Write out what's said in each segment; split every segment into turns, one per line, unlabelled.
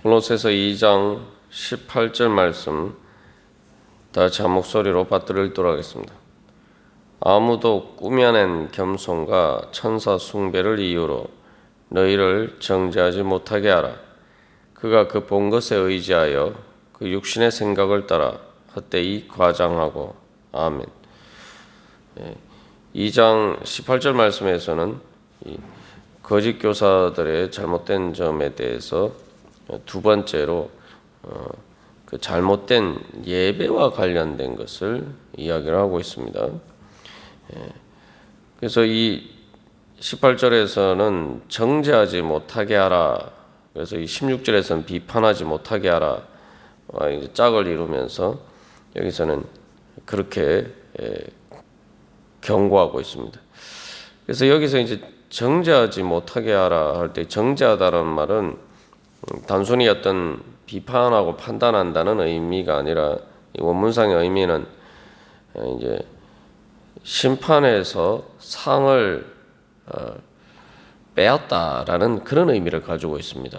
골로새서 2장 18절 말씀 다 같이 한 목소리로 받들어 읽도록 하겠습니다. 아무도 꾸며낸 겸손과 천사 숭배를 이유로 너희를 정죄하지 못하게 하라. 그가 그 본 것에 의지하여 그 육신의 생각을 따라 헛되이 과장하고. 아멘. 2장 18절 말씀에서는 거짓 교사들의 잘못된 점에 대해서 두 번째로 그 잘못된 예배와 관련된 것을 이야기를 하고 있습니다. 그래서 이 18절에서는 정죄하지 못하게 하라. 그래서 이 16절에서는 비판하지 못하게 하라. 이제 짝을 이루면서 여기서는 그렇게 경고하고 있습니다. 그래서 여기서 이제 정죄하지 못하게 하라 할 때 정죄하다라는 말은 단순히 어떤 비판하고 판단한다는 의미가 아니라 이 원문상의 의미는 이제 심판에서 상을 빼앗다라는 그런 의미를 가지고 있습니다.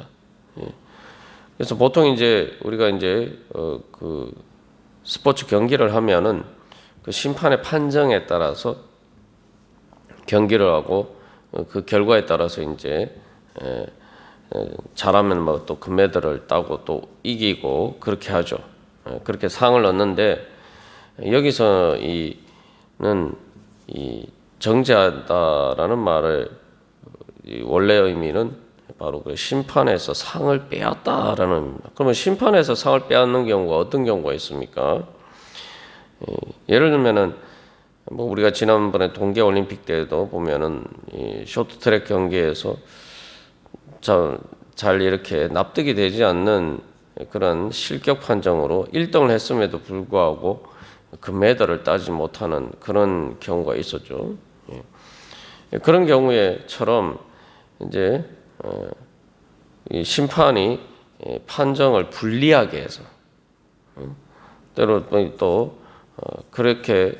그래서 보통 이제 우리가 이제 그 스포츠 경기를 하면은 그 심판의 판정에 따라서 경기를 하고 그 결과에 따라서 이제 잘하면 뭐 또 금메달을 따고 또 이기고 그렇게 하죠. 그렇게 상을 얻는데 여기서 이는 이 정죄하다라는 말의 원래 의미는 바로 그 심판에서 상을 빼앗다라는 의미입니다. 그러면 심판에서 상을 빼앗는 경우가 어떤 경우가 있습니까? 예를 들면은 뭐 우리가 지난번에 동계 올림픽 때도 보면은 이 쇼트트랙 경기에서 잘 이렇게 납득이 되지 않는 그런 실격 판정으로 1등을 했음에도 불구하고 금메달을 따지 못하는 그런 경우가 있었죠. 그런 경우에처럼 이제 이 심판이 판정을 불리하게 해서 때로 또 그렇게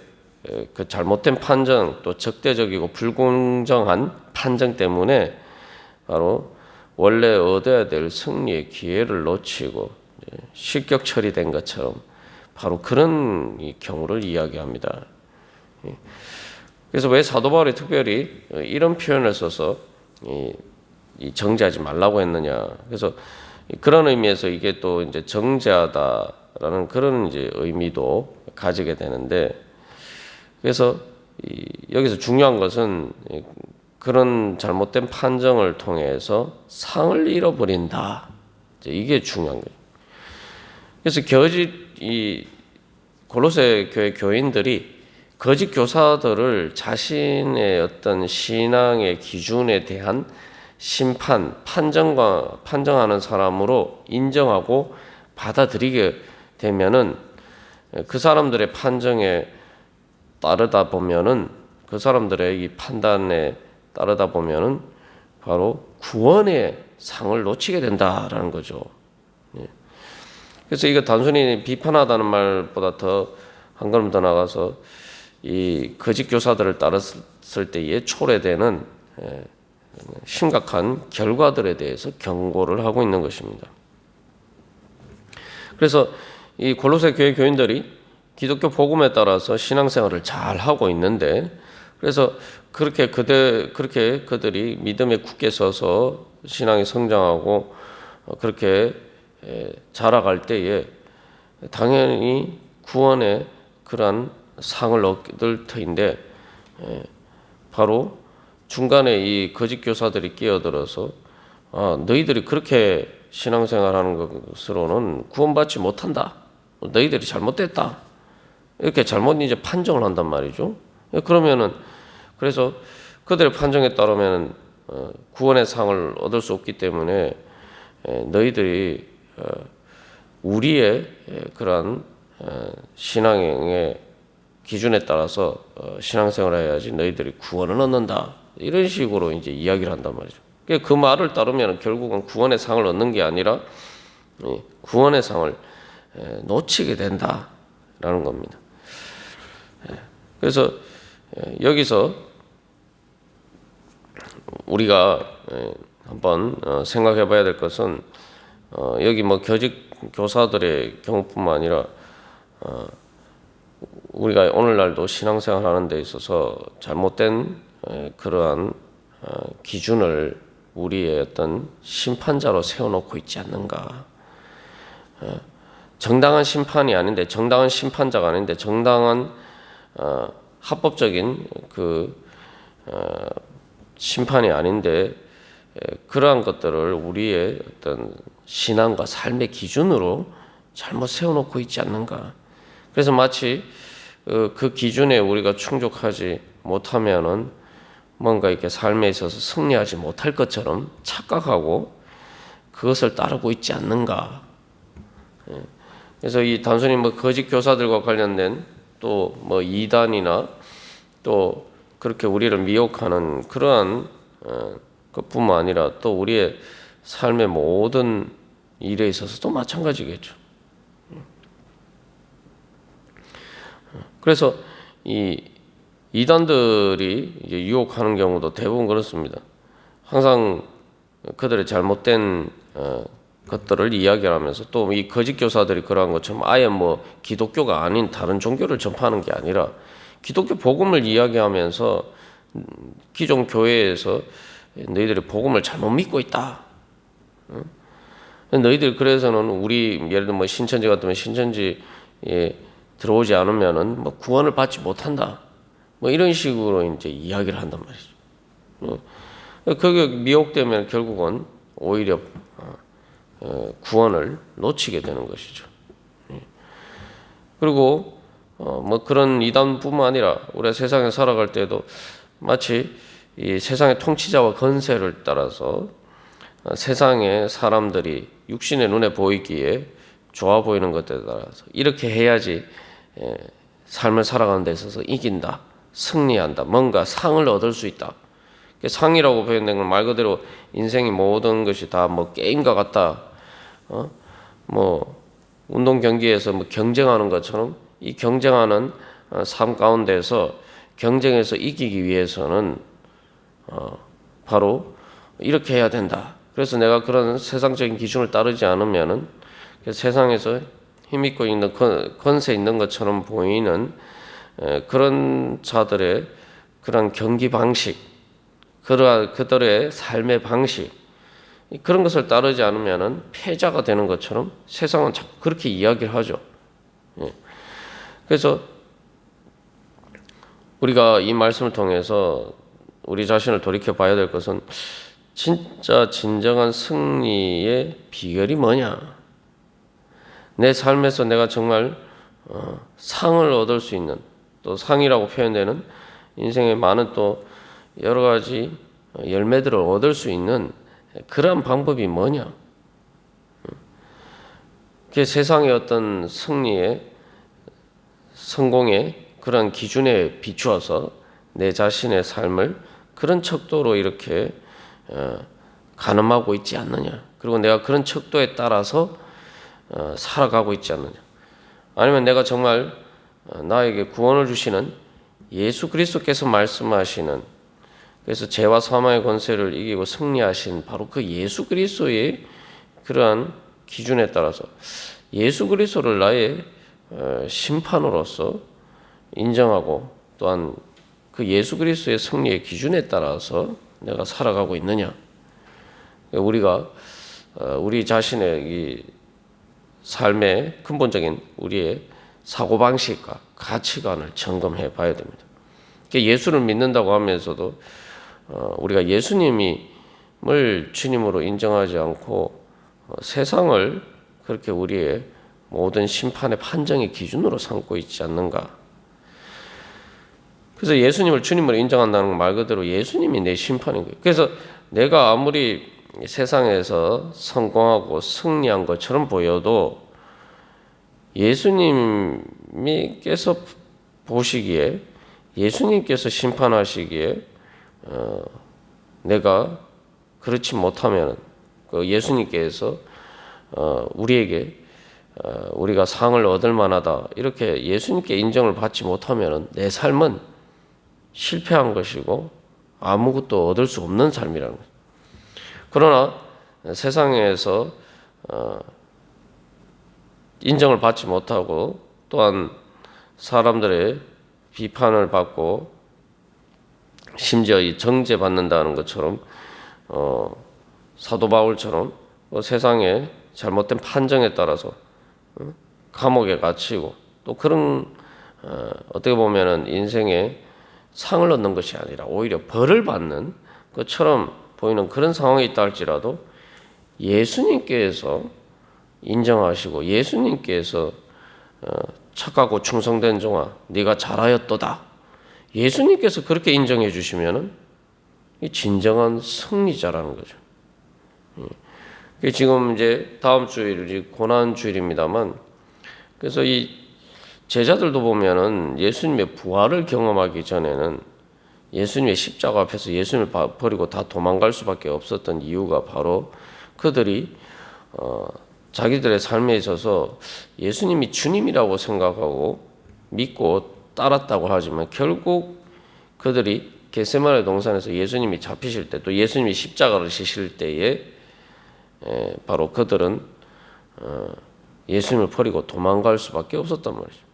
그 잘못된 판정 또 적대적이고 불공정한 판정 때문에 바로 원래 얻어야 될 승리의 기회를 놓치고 실격 처리된 것처럼 바로 그런 경우를 이야기합니다. 그래서 왜 사도 바울이 특별히 이런 표현을 써서 이 정죄하지 말라고 했느냐? 그래서 그런 의미에서 이게 또 이제 정죄하다라는 그런 이제 의미도 가지게 되는데, 그래서 여기서 중요한 것은 그런 잘못된 판정을 통해서 상을 잃어버린다. 이게 중요한 거예요. 그래서 이 골로새 교회 교인들이 거짓 교사들을 자신의 어떤 신앙의 기준에 대한 판정하는 사람으로 인정하고 받아들이게 되면은 그 사람들의 판정에 따르다 보면은 그 사람들의 이 판단에 따르다 보면은 바로 구원의 상을 놓치게 된다라는 거죠. 그래서 이거 단순히 비판하다는 말보다 더 한 걸음 더 나가서 이 거짓 교사들을 따랐을 때에 초래되는 심각한 결과들에 대해서 경고를 하고 있는 것입니다. 그래서 이 골로새 교회 교인들이 기독교 복음에 따라서 신앙생활을 잘 하고 있는데, 그래서 그렇게 그들이 믿음에 굳게 서서 신앙이 성장하고 그렇게 자라갈 때에 당연히 구원의 그러한 상을 얻을 터인데, 바로 중간에 이 거짓 교사들이 끼어들어서 너희들이 그렇게 신앙생활하는 것으로는 구원받지 못한다. 너희들이 잘못됐다. 이렇게 잘못 이제 판정을 한단 말이죠. 그러면은 그래서 그들의 판정에 따르면 구원의 상을 얻을 수 없기 때문에 너희들이 우리의 그러한 신앙의 기준에 따라서 신앙생활을 해야지 너희들이 구원을 얻는다. 이런 식으로 이제 이야기를 한단 말이죠. 그 말을 따르면 결국은 구원의 상을 얻는 게 아니라 구원의 상을 놓치게 된다라는 겁니다. 그래서 여기서 우리가 한번 생각해 봐야 될 것은 여기 뭐 교직 교사들의 경우뿐만 아니라 우리가 오늘날도 신앙생활 하는 데 있어서 잘못된 그러한 기준을 우리의 어떤 심판자로 세워놓고 있지 않는가. 정당한 심판이 아닌데, 정당한 심판자가 아닌데, 정당한 합법적인 그 심판이 아닌데, 그러한 것들을 우리의 어떤 신앙과 삶의 기준으로 잘못 세워놓고 있지 않는가. 그래서 마치 그 기준에 우리가 충족하지 못하면은 뭔가 이렇게 삶에 있어서 승리하지 못할 것처럼 착각하고 그것을 따르고 있지 않는가. 그래서 이 단순히 뭐 거짓 교사들과 관련된 또 뭐 이단이나 또 그렇게 우리를 미혹하는 그러한 것뿐만 아니라 또 우리의 삶의 모든 일에 있어서도 마찬가지겠죠. 그래서 이 이단들이 이제 유혹하는 경우도 대부분 그렇습니다. 항상 그들의 잘못된 것들을 이야기하면서 또 이 거짓 교사들이 그러한 것처럼 아예 뭐 기독교가 아닌 다른 종교를 전파하는 게 아니라 기독교 복음을 이야기하면서 기존 교회에서 너희들이 복음을 잘못 믿고 있다. 너희들 그래서는 우리 예를 들면 뭐 신천지 같으면 신천지에 들어오지 않으면은 뭐 구원을 받지 못한다. 뭐 이런 식으로 이제 이야기를 한단 말이죠. 그게 미혹되면 결국은 오히려 구원을 놓치게 되는 것이죠. 그리고 뭐 그런 이단뿐만 아니라 우리가 세상에 살아갈 때도 마치 이 세상의 통치자와 권세를 따라서 세상의 사람들이 육신의 눈에 보이기에 좋아 보이는 것들에 따라서 이렇게 해야지 삶을 살아가는 데 있어서 이긴다, 승리한다, 뭔가 상을 얻을 수 있다. 상이라고 표현된 건 말 그대로 인생의 모든 것이 다 뭐 게임과 같다. 뭐 운동 경기에서 뭐 경쟁하는 것처럼 이 경쟁하는 삶 가운데서 경쟁에서 이기기 위해서는 바로 이렇게 해야 된다. 그래서 내가 그런 세상적인 기준을 따르지 않으면은 세상에서 힘있고 있는 권세 있는 것처럼 보이는 그런 자들의 그런 경기 방식, 그들의 삶의 방식, 그런 것을 따르지 않으면은 패자가 되는 것처럼 세상은 자꾸 그렇게 이야기를 하죠. 그래서 우리가 이 말씀을 통해서 우리 자신을 돌이켜 봐야 될 것은 진짜 진정한 승리의 비결이 뭐냐? 내 삶에서 내가 정말 상을 얻을 수 있는, 또 상이라고 표현되는 인생의 많은 또 여러 가지 열매들을 얻을 수 있는 그러한 방법이 뭐냐? 그 세상의 어떤 승리의 성공의 그런 기준에 비추어서 내 자신의 삶을 그런 척도로 이렇게 가늠하고 있지 않느냐? 그리고 내가 그런 척도에 따라서 살아가고 있지 않느냐? 아니면 내가 정말 나에게 구원을 주시는 예수 그리스도께서 말씀하시는, 그래서 죄와 사망의 권세를 이기고 승리하신 바로 그 예수 그리스도의 그러한 기준에 따라서 예수 그리스도를 나의 심판으로서 인정하고 또한 그 예수 그리스도의 승리의 기준에 따라서 내가 살아가고 있느냐? 우리가 우리 자신의 이 삶의 근본적인 우리의 사고방식과 가치관을 점검해 봐야 됩니다. 예수를 믿는다고 하면서도 우리가 예수님을 주님으로 인정하지 않고 세상을 그렇게 우리의 모든 심판의 판정의 기준으로 삼고 있지 않는가. 그래서 예수님을 주님으로 인정한다는 건 말 그대로 예수님이 내 심판인 거예요. 그래서 내가 아무리 세상에서 성공하고 승리한 것처럼 보여도 예수님께서 보시기에, 예수님께서 심판하시기에 내가 그렇지 못하면 그 예수님께서 우리에게 우리가 상을 얻을 만하다 이렇게 예수님께 인정을 받지 못하면 내 삶은 실패한 것이고 아무것도 얻을 수 없는 삶이라는 거예요. 그러나 세상에서 인정을 받지 못하고 또한 사람들의 비판을 받고 심지어 이 정죄받는다는 것처럼 사도 바울처럼 세상의 잘못된 판정에 따라서 감옥에 갇히고 또 그런 어떻게 보면은 인생에 상을 얻는 것이 아니라 오히려 벌을 받는 것처럼 보이는 그런 상황에 있다 할지라도 예수님께서 인정하시고 예수님께서 착하고 충성된 종아 네가 잘하였도다. 예수님께서 그렇게 인정해 주시면은 이 진정한 승리자라는 거죠. 지금 이제 다음 주일이 고난 주일입니다만 그래서 이 제자들도 보면은 예수님의 부활을 경험하기 전에는 예수님의 십자가 앞에서 예수님을 버리고 다 도망갈 수밖에 없었던 이유가 바로 그들이 자기들의 삶에 있어서 예수님이 주님이라고 생각하고 믿고 따랐다고 하지만 결국 그들이 겟세마네 동산에서 예수님이 잡히실 때 또 예수님이 십자가를 지실 때에 바로 그들은 예수님을 버리고 도망갈 수밖에 없었단 말이죠.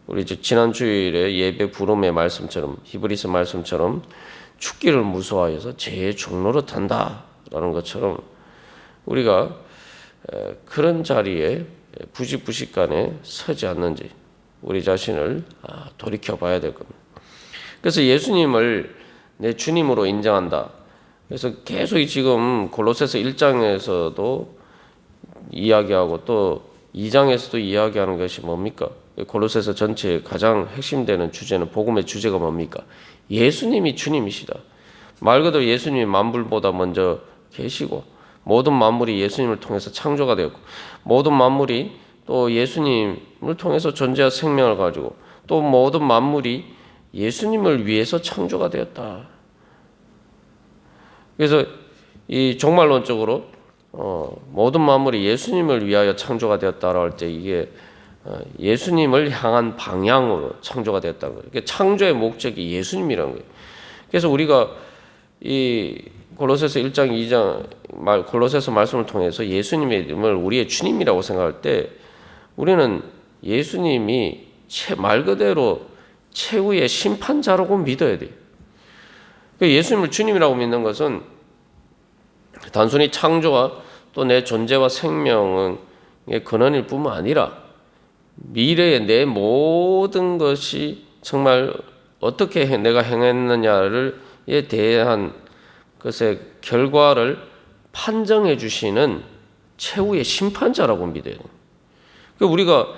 우리 지난 주일에 예배 부름의 말씀처럼 히브리서 말씀처럼 죽기를 무서워해서 죄의 종로로 탄다라는 것처럼 우리가 그런 자리에 부식부식간에 서지 않는지 우리 자신을 돌이켜 봐야 될 겁니다. 그래서 예수님을 내 주님으로 인정한다. 그래서 계속 지금 골로새서 1장에서도 이야기하고 또 2장에서도 이야기하는 것이 뭡니까? 골로새서 전체의 가장 핵심되는 주제는 복음의 주제가 뭡니까? 예수님이 주님이시다. 말 그대로 예수님이 만물보다 먼저 계시고 모든 만물이 예수님을 통해서 창조가 되었고 모든 만물이 또 예수님을 통해서 존재와 생명을 가지고 또 모든 만물이 예수님을 위해서 창조가 되었다. 그래서 이 종말론적으로 모든 만물이 예수님을 위하여 창조가 되었다라고 할 때 이게 예수님을 향한 방향으로 창조가 되었다는 거예요. 그러니까 창조의 목적이 예수님이라는 거예요. 그래서 우리가 이 골로새서 1장, 2장 골로새서 말씀을 통해서 예수님을 우리의 주님이라고 생각할 때 우리는 예수님이 말 그대로 최후의 심판자라고 믿어야 돼요. 예수님을 주님이라고 믿는 것은 단순히 창조와 또 내 존재와 생명의 근원일 뿐만 아니라 미래의 내 모든 것이 정말 어떻게 내가 행했느냐에 대한 것의 결과를 판정해 주시는 최후의 심판자라고 믿어야 돼요. 우리가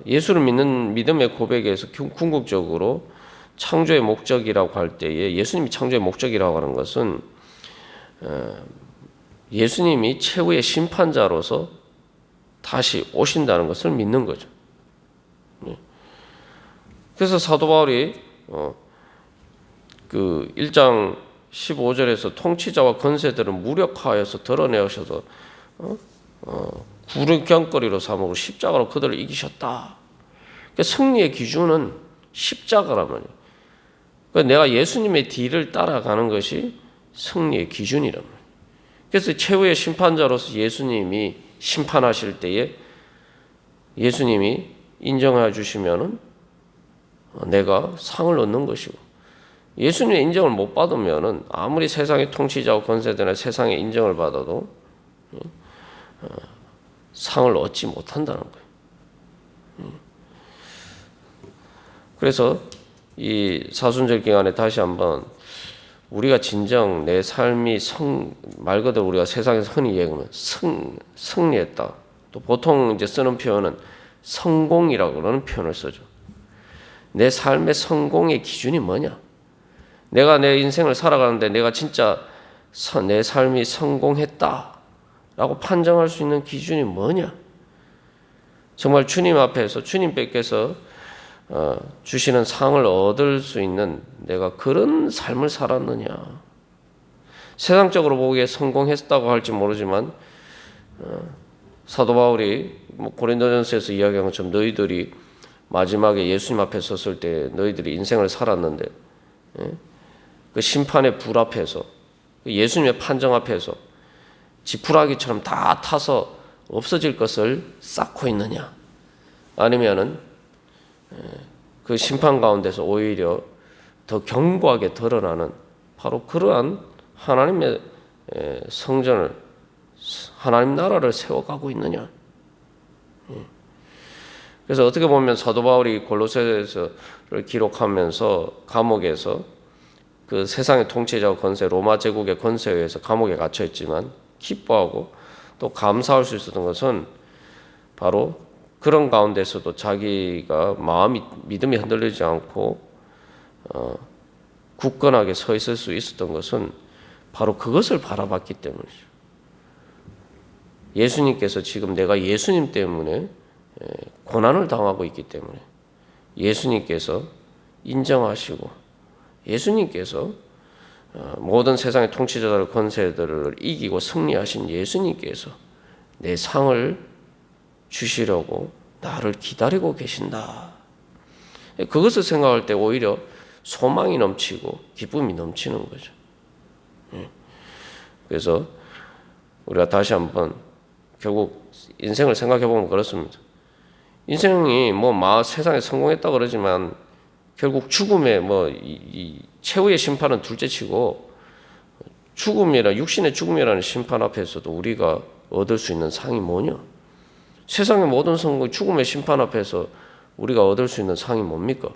예수를 믿는 믿음의 고백에서 궁극적으로 창조의 목적이라고 할 때에 예수님이 창조의 목적이라고 하는 것은 예수님이 최후의 심판자로서 다시 오신다는 것을 믿는 거죠. 그래서 사도 바울이 그 1장 15절에서 통치자와 권세들은 무력화해서 드러내셔서 구름경거리로 삼고 십자가로 그들을 이기셨다. 그러니까 승리의 기준은 십자가란 말이에요. 그러니까 내가 예수님의 뒤를 따라가는 것이 승리의 기준이란 말이에요. 그래서 최후의 심판자로서 예수님이 심판하실 때에 예수님이 인정해 주시면은 내가 상을 얻는 것이고 예수님의 인정을 못 받으면은 아무리 세상의 통치자와 권세들이나 세상의 인정을 받아도 상을 얻지 못한다는 거예요. 그래서 이 사순절 기간에 다시 한번 우리가 진정 내 삶이 말 그대로 우리가 세상에서 흔히 얘기하면 승리했다. 또 보통 이제 쓰는 표현은 성공이라고 그러는 표현을 쓰죠. 내 삶의 성공의 기준이 뭐냐? 내가 내 인생을 살아가는데 내가 진짜 내 삶이 성공했다라고 판정할 수 있는 기준이 뭐냐? 정말 주님 앞에서 주님께서 주시는 상을 얻을 수 있는 내가 그런 삶을 살았느냐? 세상적으로 보기에 성공했다고 할지 모르지만 사도 바울이 고린도전서에서 이야기한 것처럼 너희들이 마지막에 예수님 앞에 섰을 때 너희들이 인생을 살았는데 그 심판의 불 앞에서 예수님의 판정 앞에서 지푸라기처럼 다 타서 없어질 것을 쌓고 있느냐, 아니면은 그 심판 가운데서 오히려 더 견고하게 드러나는 바로 그러한 하나님의 성전을, 하나님 나라를 세워가고 있느냐. 그래서 어떻게 보면 사도 바울이 골로새서를 기록하면서 감옥에서 그 세상의 통치자와 권세, 로마 제국의 권세에 의해서 감옥에 갇혀 있지만 기뻐하고 또 감사할 수 있었던 것은 바로 그런 가운데서도 자기가 믿음이 흔들리지 않고 굳건하게 서 있을 수 있었던 것은 바로 그것을 바라봤기 때문이죠. 예수님께서 지금 내가 예수님 때문에 고난을 당하고 있기 때문에 예수님께서 인정하시고 예수님께서 모든 세상의 통치자들 권세들을 이기고 승리하신 예수님께서 내 상을 주시려고 나를 기다리고 계신다. 그것을 생각할 때 오히려 소망이 넘치고 기쁨이 넘치는 거죠. 그래서 우리가 다시 한번 결국 인생을 생각해 보면 그렇습니다. 인생이 세상에 성공했다 그러지만 결국 죽음의 이 최후의 심판은 둘째치고 육신의 죽음이라는 심판 앞에서도 우리가 얻을 수 있는 상이 뭐냐? 세상의 모든 성공, 죽음의 심판 앞에서 우리가 얻을 수 있는 상이 뭡니까?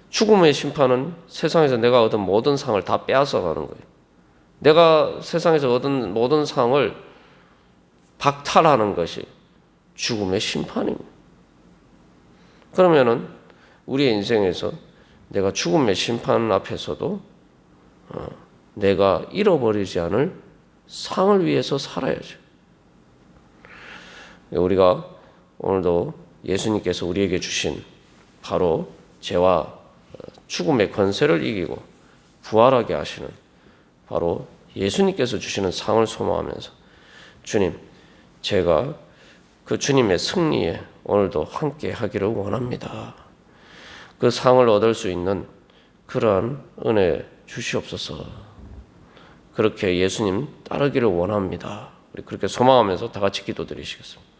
죽음의 심판은 세상에서 내가 얻은 모든 상을 다 빼앗아 가는 거예요. 내가 세상에서 얻은 모든 상을 박탈하는 것이 죽음의 심판입니다. 그러면은 우리의 인생에서 내가 죽음의 심판 앞에서도 내가 잃어버리지 않을 상을 위해서 살아야죠. 우리가 오늘도 예수님께서 우리에게 주신 바로 죄와 죽음의 권세를 이기고 부활하게 하시는 바로 예수님께서 주시는 상을 소망하면서 주님, 제가 그 주님의 승리에 오늘도 함께 하기를 원합니다. 그 상을 얻을 수 있는 그러한 은혜 주시옵소서. 그렇게 예수님 따르기를 원합니다. 우리 그렇게 소망하면서 다 같이 기도드리시겠습니다.